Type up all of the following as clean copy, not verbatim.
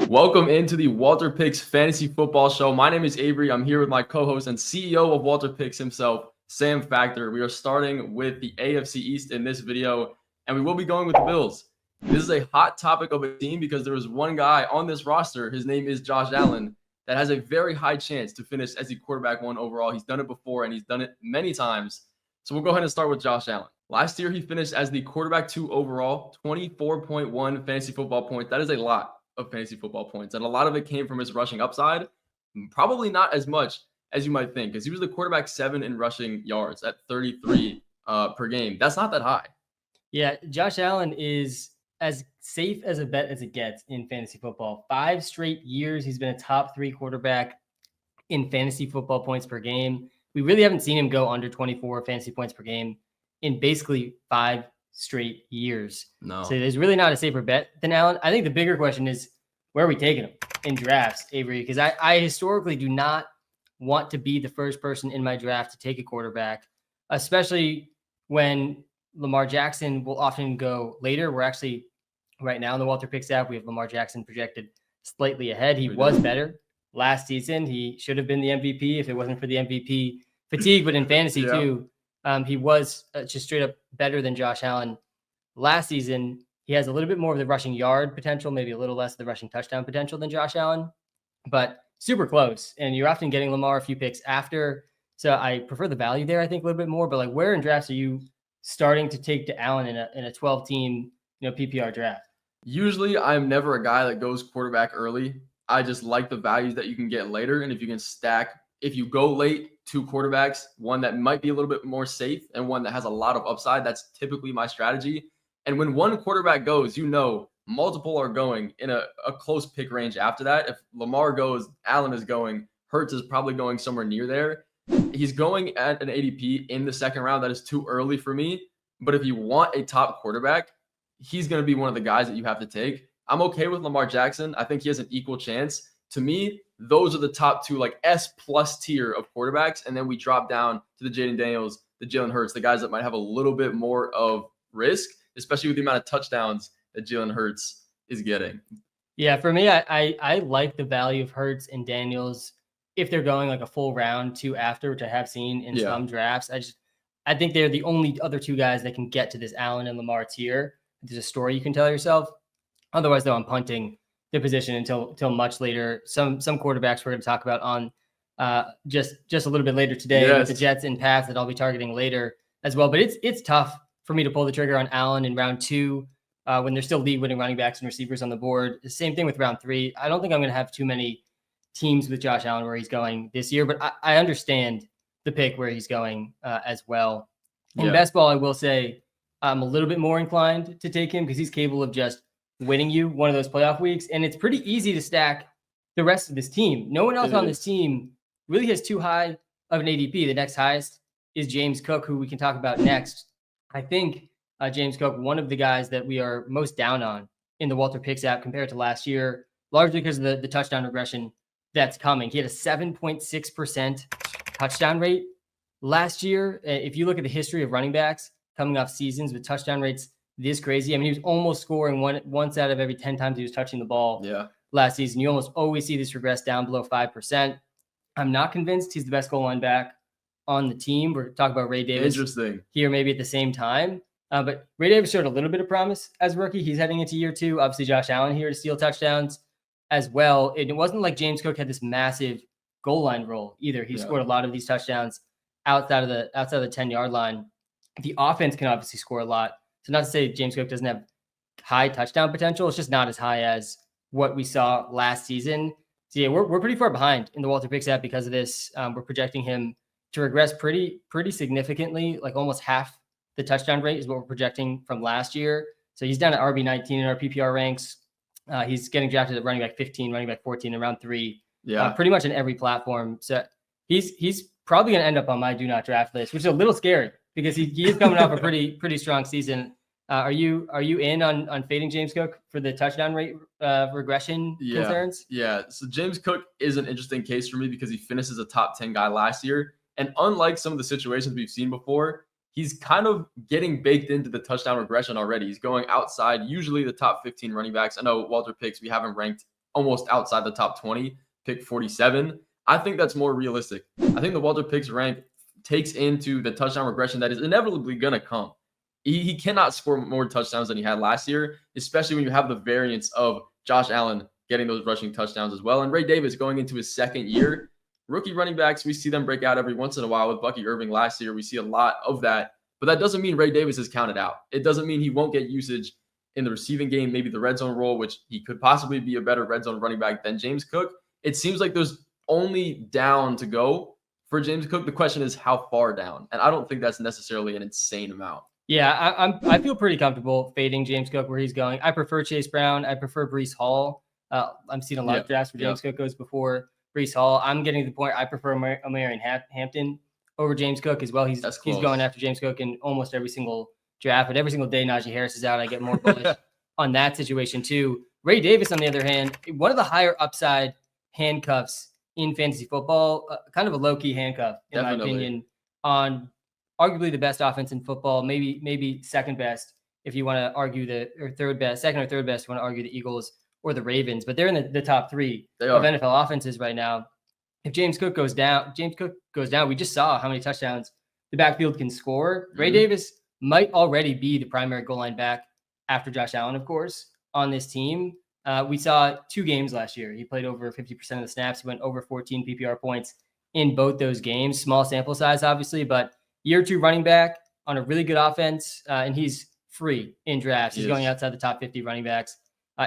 Welcome into the WalterPicks Fantasy Football Show. My name is Avery. I'm here with my co-host and CEO of WalterPicks himself, Sam Factor. We are starting with the AFC East in this video, and we will be going with the Bills. This is a hot topic of a team because there is one guy on this roster. His name is Josh Allen, that has a very high chance to finish as the quarterback one overall. He's done it before, and he's done it many times. So we'll go ahead and start with Josh Allen. Last year, he finished as the quarterback 2 overall, 24.1 fantasy football points. That is a lot of fantasy football points, and a lot of it came from his rushing upside. Probably not as much as you might think, because he was the quarterback 7 in rushing yards at 33 per game. That's not that high. Yeah, Josh Allen is as safe as a bet as it gets in fantasy football. 5 straight years he's been a top 3 quarterback in fantasy football points per game. We really haven't seen him go under 24 fantasy points per game in basically 5 straight years. No. So there's really not a safer bet than Allen. I think the bigger question is, where are we taking him in drafts, Avery? Because I historically do not want to be the first person in my draft to take a quarterback, especially when Lamar Jackson will often go later. We're actually right now in the WalterPicks app, we have Lamar Jackson projected slightly ahead. He was better last season. He should have been the MVP if it wasn't for the MVP fatigue, but in fantasy too, he was just straight up better than Josh Allen last season. He has a little bit more of the rushing yard potential, maybe a little less of the rushing touchdown potential than Josh Allen, but super close. And you're often getting Lamar a few picks after. So I prefer the value there, I think, a little bit more. But like, where in drafts are you starting to take to Allen in a 12-team PPR draft? Usually, I'm never a guy that goes quarterback early. I just like the values that you can get later. And if you can stack, if you go late, 2 quarterbacks, one that might be a little bit more safe and one that has a lot of upside, that's typically my strategy. And when one quarterback goes, multiple are going in a close pick range after that. If Lamar goes, Allen is going, Hurts is probably going somewhere near there. He's going at an ADP in the second round. That is too early for me. But if you want a top quarterback, he's going to be one of the guys that you have to take. I'm okay with Lamar Jackson. I think he has an equal chance. To me, those are the top 2, like S+ tier of quarterbacks. And then we drop down to the Jaden Daniels, the Jalen Hurts, the guys that might have a little bit more of risk, especially with the amount of touchdowns that Jalen Hurts is getting. Yeah, for me, I like the value of Hurts and Daniels if they're going like a full round 2 after, which I have seen in some drafts. I think they're the only other 2 guys that can get to this Allen and Lamar tier. There's a story you can tell yourself. Otherwise, though, I'm punting the position until much later. Some quarterbacks we're going to talk about on just a little bit later today with the Jets and Pats that I'll be targeting later as well. But it's tough for me to pull the trigger on Allen in round 2 when there's still league-winning running backs and receivers on the board. The same thing with round 3. I don't think I'm going to have too many teams with Josh Allen where he's going this year, but I understand the pick where he's going as well. In best ball, I will say I'm a little bit more inclined to take him because he's capable of just winning you one of those playoff weeks, and it's pretty easy to stack the rest of this team. No one else on this team really has too high of an ADP. The next highest is James Cook, who we can talk about next. I think James Cook, one of the guys that we are most down on in the WalterPicks app compared to last year, largely because of the touchdown regression that's coming. He had a 7.6% touchdown rate last year. If you look at the history of running backs coming off seasons with touchdown rates this crazy, I mean, he was almost scoring once out of every 10 times he was touching the ball last season. You almost always see this regress down below 5%. I'm not convinced he's the best goal line back on the team. We're talking about Ray Davis here maybe at the same time. But Ray Davis showed a little bit of promise as a rookie. He's heading into year 2. Obviously, Josh Allen here to steal touchdowns as well. It wasn't like James Cook had this massive goal line role either. He scored a lot of these touchdowns outside of the 10-yard line. The offense can obviously score a lot. So not to say James Cook doesn't have high touchdown potential. It's just not as high as what we saw last season. So yeah, we're pretty far behind in the WalterPicks app because of this. We're projecting him to regress pretty significantly, like almost half the touchdown rate is what we're projecting from last year. So he's down at RB19 in our PPR ranks. He's getting drafted at running back 15, running back 14 in round 3. Pretty much in every platform. So he's probably going to end up on my do not draft list, which is a little scary because he is coming off a pretty strong season. Are you in on fading James Cook for the touchdown rate regression concerns? Yeah. So James Cook is an interesting case for me because he finished as a top 10 guy last year. And unlike some of the situations we've seen before, he's kind of getting baked into the touchdown regression already. He's going outside, usually the top 15 running backs. I know WalterPicks, we haven't ranked almost outside the top 20, pick 47. I think that's more realistic. I think the WalterPicks rank takes into the touchdown regression that is inevitably going to come. He cannot score more touchdowns than he had last year, especially when you have the variance of Josh Allen getting those rushing touchdowns as well. And Ray Davis going into his second year. Rookie running backs, we see them break out every once in a while. With Bucky Irving last year, we see a lot of that. But that doesn't mean Ray Davis is counted out. It doesn't mean he won't get usage in the receiving game, maybe the red zone role, which he could possibly be a better red zone running back than James Cook. It seems like there's only down to go for James Cook. The question is how far down? And I don't think that's necessarily an insane amount. Yeah, I feel pretty comfortable fading James Cook where he's going. I prefer Chase Brown. I prefer Breece Hall. I'm seeing a lot of drafts where James Cook goes before Breece Hall. I'm getting to the point I prefer Omarion Hampton over James Cook as well. He's going after James Cook in almost every single draft, but every single day Najee Harris is out, I get more bullish on that situation too. Ray Davis, on the other hand, one of the higher upside handcuffs in fantasy football, kind of a low-key handcuff, in my opinion, on arguably the best offense in football, maybe second best if you want to argue second or third best if you want to argue the Eagles or the Ravens, but they're in the top three of NFL offenses right now. If James Cook goes down, we just saw how many touchdowns the backfield can score. Ray Davis might already be the primary goal line back after Josh Allen, of course, on this team. We saw 2 games last year. He played over 50% of the snaps. He went over 14 PPR points in both those games. Small sample size, obviously, but year 2 running back on a really good offense, and he's free in drafts. He's going outside the top 50 running backs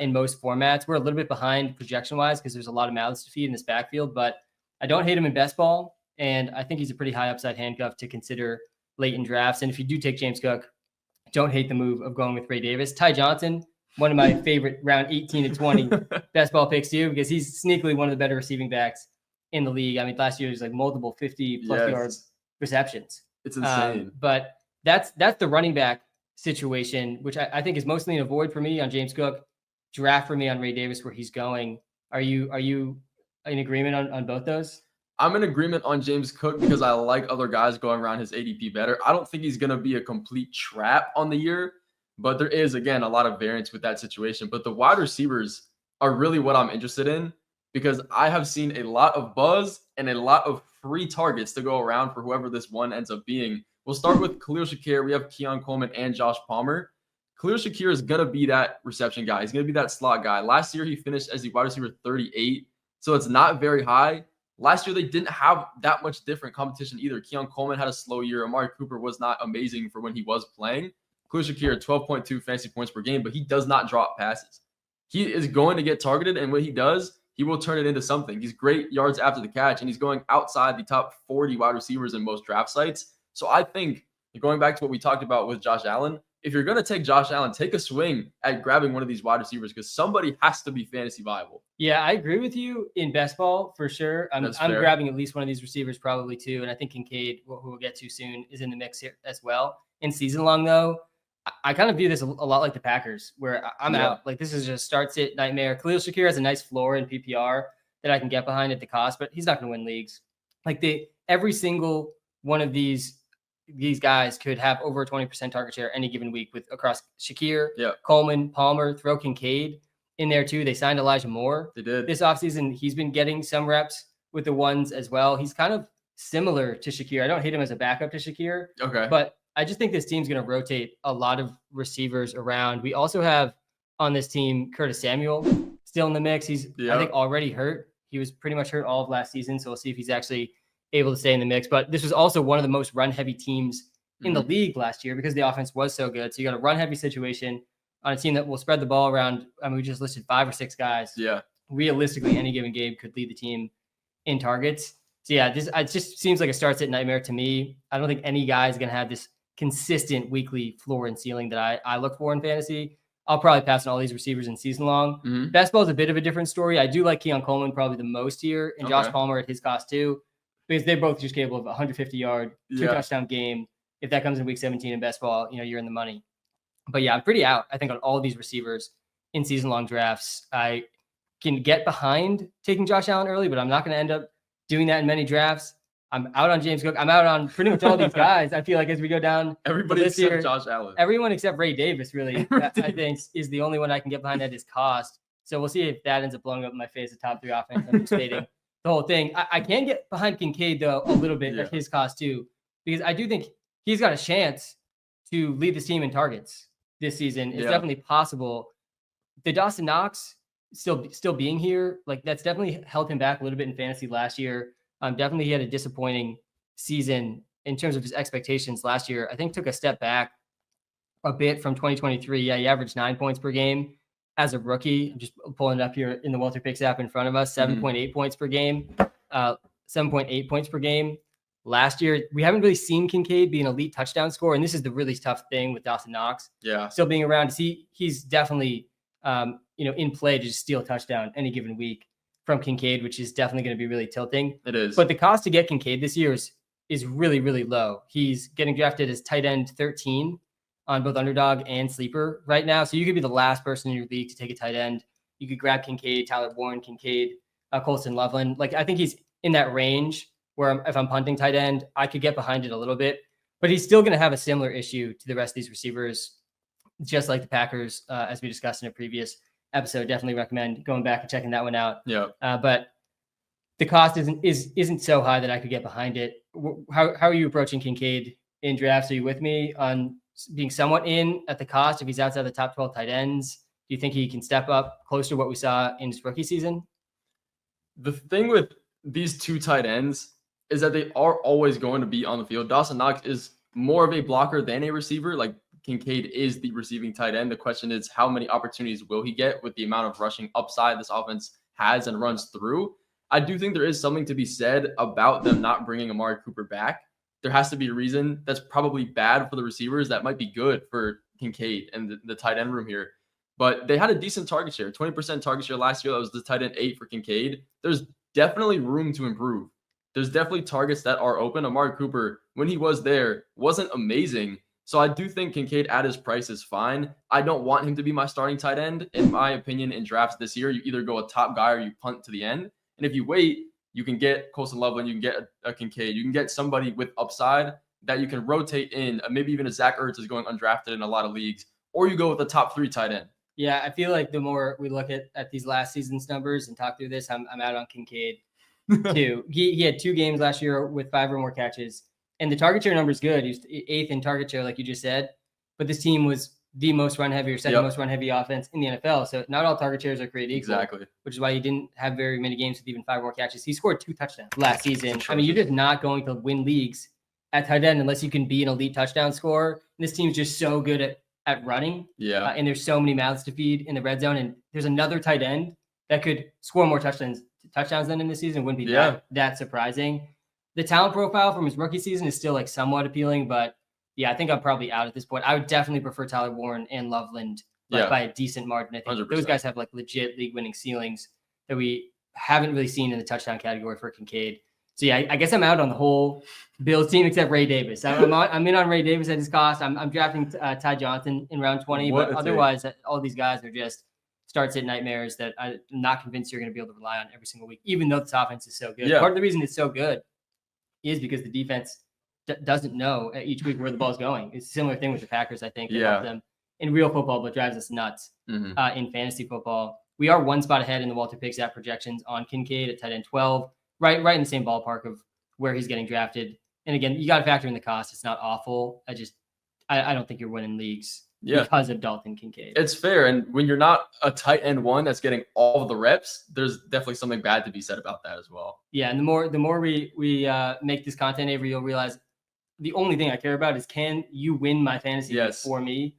in most formats. We're a little bit behind projection-wise because there's a lot of mouths to feed in this backfield, but I don't hate him in best ball, and I think he's a pretty high upside handcuff to consider late in drafts. And if you do take James Cook, don't hate the move of going with Ray Davis. Ty Johnson, one of my favorite round 18 to 20 best ball picks too, because he's sneakily one of the better receiving backs in the league. I mean, last year he was like multiple 50-plus yard receptions. It's insane. But that's the running back situation, which I think is mostly an avoid for me on James Cook, draft for me on Ray Davis where he's going. Are you in agreement on both those? I'm in agreement on James Cook because I like other guys going around his ADP better. I don't think he's going to be a complete trap on the year, but there is, again, a lot of variance with that situation. But the wide receivers are really what I'm interested in because I have seen a lot of buzz and a lot of free targets to go around for whoever this one ends up being. We'll start with Khalil Shakir. We have Keon Coleman and Josh Palmer. Khalil Shakir is going to be that reception guy. He's going to be that slot guy. Last year, he finished as the wide receiver 38, so it's not very high. Last year, they didn't have that much different competition either. Keon Coleman had a slow year. Amari Cooper was not amazing for when he was playing. Khalil Shakir, 12.2 fantasy points per game, but he does not drop passes. He is going to get targeted, and when he does, he will turn it into something. He's great yards after the catch, and he's going outside the top 40 wide receivers in most draft sites. So I think, going back to what we talked about with Josh Allen, if you're going to take Josh Allen, take a swing at grabbing one of these wide receivers because somebody has to be fantasy viable. Yeah, I agree with you in best ball for sure. I'm grabbing at least one of these receivers probably too. And I think Kincaid, who we'll get to soon, is in the mix here as well. In season long, though, I kind of view this a lot like the Packers where I'm out. Like this is just starts it nightmare. Khalil Shakir has a nice floor in PPR that I can get behind at the cost, but he's not going to win leagues. Like every single one of these guys could have over a 20% target share any given week with across Shakir, Coleman, Palmer, throw Kincaid in there too. They signed Elijah Moore. They did. This offseason. He's been getting some reps with the ones as well. He's kind of similar to Shakir. I don't hate him as a backup to Shakir. Okay. But I just think this team's going to rotate a lot of receivers around. We also have on this team Curtis Samuel still in the mix. He's, I think, already hurt. He was pretty much hurt all of last season. So we'll see if he's actually able to stay in the mix. But this was also one of the most run-heavy teams in the league last year because the offense was so good. So you got a run-heavy situation on a team that will spread the ball around. I mean, we just listed 5 or 6 guys. Yeah. Realistically, any given game could lead the team in targets. So yeah, it just seems like a starts-at nightmare to me. I don't think any guy is going to have this consistent weekly floor and ceiling that I look for in fantasy. I'll probably pass on all these receivers in season long. Best ball is a bit of a different story. I do like Keon Coleman probably the most here and Josh Palmer at his cost too. Because they're both just capable of a 150-yard, 2-touchdown game. If that comes in week 17 in best ball, you're in the money. But yeah, I'm pretty out, I think, on all of these receivers in season-long drafts. I can get behind taking Josh Allen early, but I'm not going to end up doing that in many drafts. I'm out on James Cook. I'm out on pretty much all these guys. I feel like as we go down everybody this except year, Josh Allen. Everyone except Ray Davis, really, I think, is the only one I can get behind at his cost. So we'll see if that ends up blowing up in my face, the top 3 offense. I'm just debating the whole thing. I can get behind Kincaid, though, a little bit at his cost, too, because I do think he's got a chance to lead this team in targets this season. It's definitely possible. The Dawson Knox still being here, like that's definitely held him back a little bit in fantasy last year. Definitely he had a disappointing season in terms of his expectations last year. I think took a step back a bit from 2023. Yeah, he averaged 9 points per game as a rookie. I'm just pulling it up here in the WalterPicks app in front of us. 7.8 points per game. 7.8 points per game. Last year, we haven't really seen Kincaid be an elite touchdown scorer, and this is the really tough thing with Dawson Knox. Yeah, still being around. He's definitely in play to just steal a touchdown any given week from Kincaid, which is definitely going to be really tilting. It is. But the cost to get Kincaid this year is really, really low. He's getting drafted as tight end 13 on both Underdog and Sleeper right now. So you could be the last person in your league to take a tight end. You could grab Kincaid, Tyler Warren, Kincaid, Colston Loveland. Like I think he's in that range where if I'm punting tight end, I could get behind it a little bit. But he's still going to have a similar issue to the rest of these receivers, just like the Packers, as we discussed in a previous episode. Definitely recommend going back and checking that one out. Yeah. But the cost isn't so high that I could get behind it. How are you approaching Kincaid in drafts? Are you with me on being somewhat in at the cost if he's outside the top 12 tight ends? Do you think he can step up close to what we saw in his rookie season? The thing with these 2 tight ends is that they are always going to be on the field. Dawson Knox is more of a blocker than a receiver. Like Kincaid is the receiving tight end. The question is, how many opportunities will he get with the amount of rushing upside this offense has and runs through? I do think there is something to be said about them not bringing Amari Cooper back. There has to be a reason that's probably bad for the receivers that might be good for Kincaid and the tight end room here. But they had a decent target share, 20% target share last year. That was the tight end 8 for Kincaid. There's definitely room to improve. There's definitely targets that are open. Amari Cooper, when he was there, wasn't amazing. So I do think Kincaid at his price is fine. I don't want him to be my starting tight end. In my opinion, in drafts this year, you either go a top guy or you punt to the end. And if you wait, you can get Colston Loveland, you can get a Kincaid, you can get somebody with upside that you can rotate in. Maybe even a Zach Ertz is going undrafted in a lot of leagues, or you go with the top 3 tight end. Yeah, I feel like the more we look at these last season's numbers and talk through this, I'm out on Kincaid too. He had 2 games last year with 5 or more catches, and the target share number is good. He was 8th in target share, like you just said, but this team was the most run heavy or second most run heavy offense in the NFL. So not all target shares are created equal. Exactly. Which is why he didn't have very many games with even 5 more catches. He scored 2 touchdowns last season. I mean, you're just not going to win leagues at tight end unless you can be an elite touchdown scorer. And this team's just so good at running. Yeah. And there's so many mouths to feed in the red zone. And there's another tight end that could score more touchdowns than in this season. Wouldn't be that surprising. The talent profile from his rookie season is still like somewhat appealing, but yeah, I think I'm probably out at this point. I would definitely prefer Tyler Warren and Loveland by a decent margin. I think 100%. Those guys have like legit league-winning ceilings that we haven't really seen in the touchdown category for Kincaid. So yeah, I guess I'm out on the whole Bills team except Ray Davis. I'm in on Ray Davis at his cost. I'm drafting Ty Johnson in round 20, but otherwise, all these guys are just start-sit nightmares that I'm not convinced you're going to be able to rely on every single week, even though this offense is so good. Yeah. Part of the reason it's so good is because the defense doesn't know each week where the ball's going. It's a similar thing with the Packers, I think. They help them in real football, but drives us nuts in fantasy football. We are 1 spot ahead in the WalterPicks app projections on Kincaid at tight end 12, right in the same ballpark of where he's getting drafted. And again, you got to factor in the cost. It's not awful. I don't think you're winning leagues because of Dalton Kincaid. It's fair. And when you're not a tight end 1 that's getting all of the reps, there's definitely something bad to be said about that as well. Yeah. And the more we make this content, Avery, you'll realize the only thing I care about is, can you win my fantasy league for me?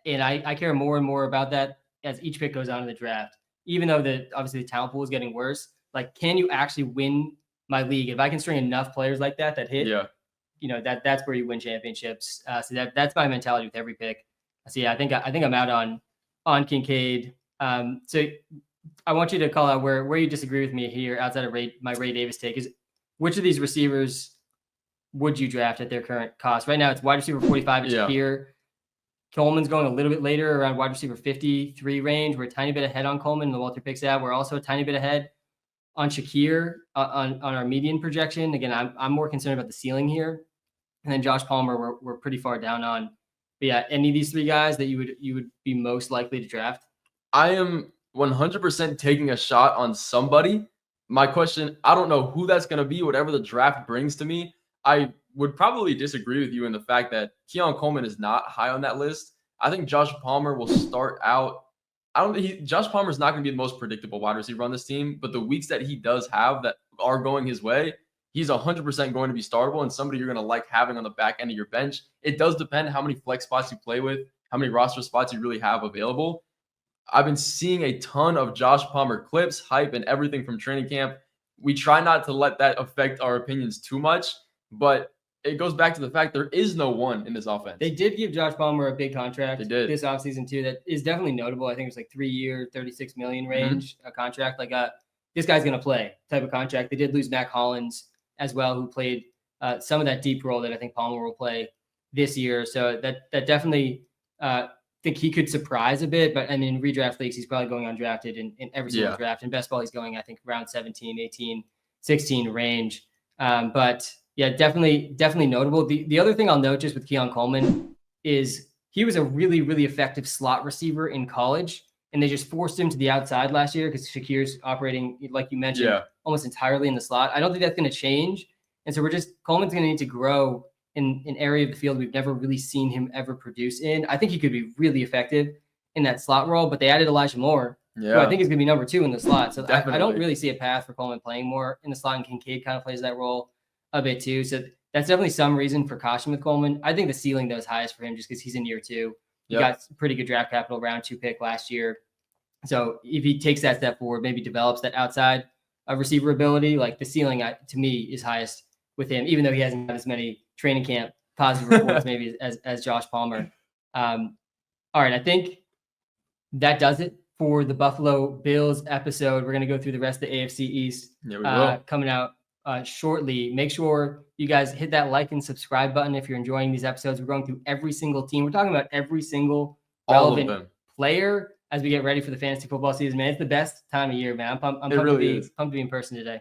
And I care more and more about that as each pick goes on in the draft, even though obviously the talent pool is getting worse. Like, can you actually win my league? If I can string enough players like that hit, that's where you win championships. So that's my mentality with every pick. So yeah, I think I'm out on Kincaid. So I want you to call out where you disagree with me here outside of my Ray Davis take. Is which of these receivers would you draft at their current cost? Right now, it's wide receiver 45. It's here. Coleman's going a little bit later, around wide receiver 53 range. We're a tiny bit ahead on Coleman in the WalterPicks app. We're also a tiny bit ahead on Shakir on our median projection. Again, I'm more concerned about the ceiling here. And then Josh Palmer, we're pretty far down on. But yeah, any of these 3 guys that you would be most likely to draft? I am 100% taking a shot on somebody. My question, I don't know who that's going to be, whatever the draft brings to me. I would probably disagree with you in the fact that Keon Coleman is not high on that list. I think Josh Palmer will start out. I don't think Josh Palmer is not going to be the most predictable wide receiver on this team, but the weeks that he does have that are going his way, he's 100% going to be startable and somebody you're going to like having on the back end of your bench. It does depend how many flex spots you play with, how many roster spots you really have available. I've been seeing a ton of Josh Palmer clips, hype, and everything from training camp. We try not to let that affect our opinions too much, but it goes back to the fact there is no one in this offense. They did give Josh Palmer a big contract this offseason too. That is definitely notable. I think it was like 3-year, $36 million range, a contract. Like this guy's going to play type of contract. They did lose Mac Hollins as well, who played some of that deep role that I think Palmer will play this year. So that definitely think he could surprise a bit. But I mean, in redraft leagues, he's probably going undrafted in every single draft. In best ball, he's going, I think, around 17, 18, 16 range. But yeah, definitely notable. The other thing I'll note just with Keon Coleman is he was a really, really effective slot receiver in college, and they just forced him to the outside last year because Shakir's operating, like you mentioned, almost entirely in the slot. I don't think that's going to change. And so Coleman's going to need to grow in an area of the field we've never really seen him ever produce in. I think he could be really effective in that slot role, but they added Elijah Moore, who I think is going to be number 2 in the slot. So I don't really see a path for Coleman playing more in the slot, and Kincaid kind of plays that role a bit too. So that's definitely some reason for caution with Coleman. I think the ceiling though is highest for him just because he's in year 2. He got pretty good draft capital, round 2 pick last year. So if he takes that step forward, maybe develops that outside receiver ability, like the ceiling to me is highest with him, even though he hasn't had as many training camp positive reports maybe as Josh Palmer. All right, I think that does it for the Buffalo Bills episode. We're going to go through the rest of the AFC East coming out shortly. Make sure you guys hit that like and subscribe button if you're enjoying these episodes. We're going through every single team. We're talking about every single relevant player as we get ready for the fantasy football season. Man, it's the best time of year, man. I'm pumped to be in person today.